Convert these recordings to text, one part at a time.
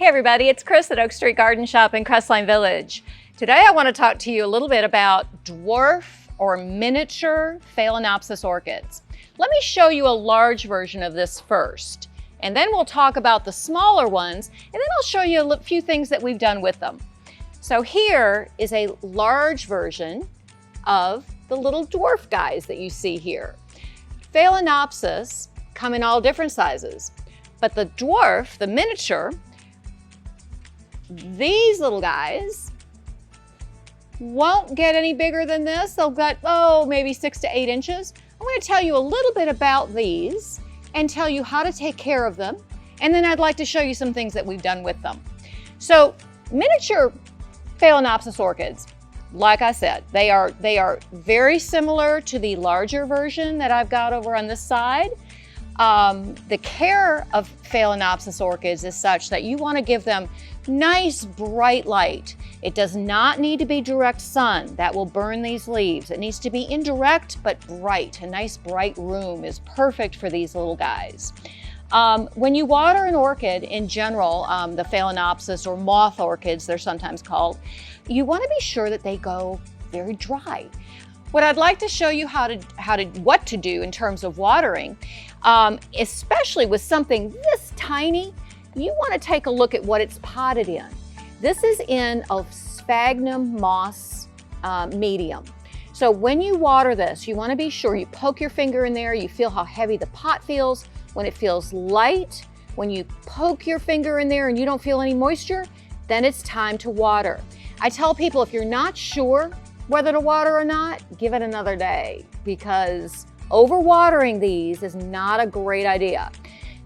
Hey everybody, it's Chris at Oak Street Garden Shop in Crestline Village. Today I want to talk to you a little bit about dwarf or miniature Phalaenopsis orchids. Let me show you a large version of this first, and then we'll talk about the smaller ones, and then I'll show you a few things that we've done with them. So here is a large version of the little dwarf guys that you see here. Phalaenopsis come in all different sizes, but the dwarf, the miniature, these little guys won't get any bigger than this. They'll get, maybe 6 to 8 inches. I'm going to tell you a little bit about these and tell you how to take care of them. And then I'd like to show you some things that we've done with them. So miniature Phalaenopsis orchids, like I said, they are very similar to the larger version that I've got over on this side. The care of Phalaenopsis orchids is such that you want to give them nice bright light. It does not need to be direct sun. That will burn these leaves. It needs to be indirect but bright. A nice bright room is perfect for these little guys. When you water an orchid in general, the Phalaenopsis or moth orchids, they're sometimes called, you want to be sure that they go very dry. What I'd like to show you what to do in terms of watering, especially with something this tiny, you want to take a look at what it's potted in. This is in a sphagnum moss medium. So when you water this, you want to be sure you poke your finger in there, you feel how heavy the pot feels. When it feels light, when you poke your finger in there and you don't feel any moisture, then it's time to water. I tell people if you're not sure whether to water or not, give it another day, because overwatering these is not a great idea.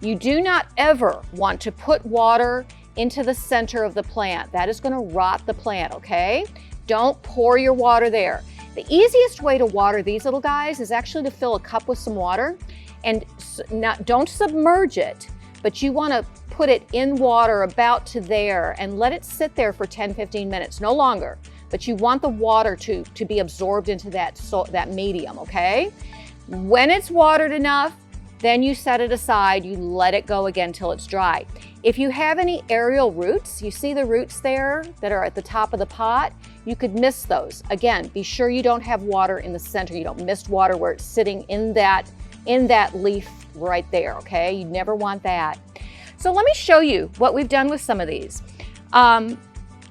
You do not ever want to put water into the center of the plant. That is going to rot the plant, okay? Don't pour your water there. The easiest way to water these little guys is actually to fill a cup with some water and don't submerge it, but you want to put it in water about to there and let it sit there for 10-15 minutes, no longer. But you want the water to be absorbed into that medium, okay? When it's watered enough, then you set it aside, you let it go again till it's dry. If you have any aerial roots, you see the roots there that are at the top of the pot, you could mist those. Again, be sure you don't have water in the center. You don't mist water where it's sitting in that leaf right there, okay? You never want that. So let me show you what we've done with some of these.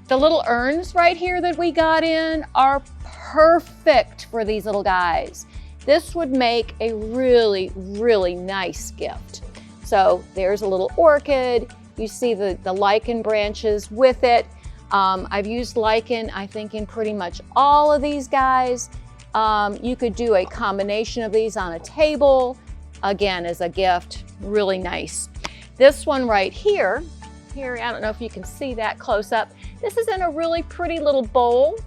The little urns right here that we got in are perfect for these little guys. This would make a really, really nice gift. So there's a little orchid. You see the lichen branches with it. I've used lichen, I think, in pretty much all of these guys. You could do a combination of these on a table, again, as a gift. Really nice. This one right here, I don't know if you can see that close up. This is in a really pretty little bowl.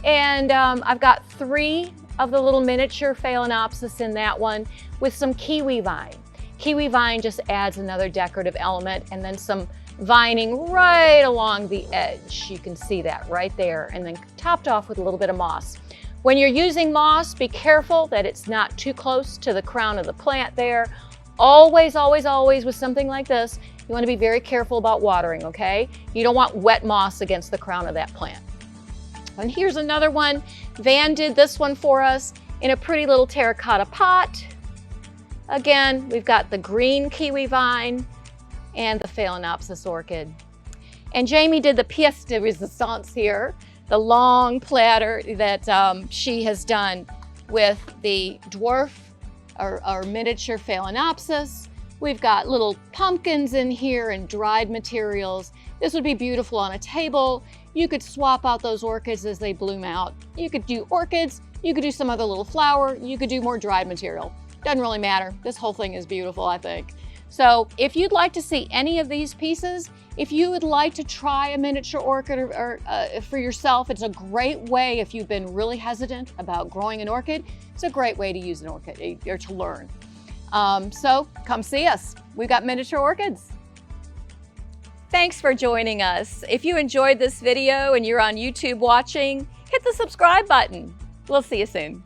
And I've got 3 of the little miniature Phalaenopsis in that one with some kiwi vine. Kiwi vine just adds another decorative element, and then some vining right along the edge. You can see that right there, and then topped off with a little bit of moss. When you're using moss, be careful that it's not too close to the crown of the plant there. Always, always, always with something like this, you want to be very careful about watering, okay? You don't want wet moss against the crown of that plant. And here's another one. Van did this one for us in a pretty little terracotta pot. Again, we've got the green kiwi vine and the Phalaenopsis orchid. And Jamie did the pièce de résistance here, the long platter that she has done with the dwarf or miniature Phalaenopsis. We've got little pumpkins in here and dried materials. This would be beautiful on a table. You could swap out those orchids as they bloom out. You could do orchids, you could do some other little flower, you could do more dried material. Doesn't really matter. This whole thing is beautiful, I think. So if you'd like to see any of these pieces, if you would like to try a miniature orchid or for yourself, it's a great way if you've been really hesitant about growing an orchid. It's a great way to use an orchid or to learn. So come see us. We've got miniature orchids. Thanks for joining us. If you enjoyed this video and you're on YouTube watching, hit the subscribe button. We'll see you soon.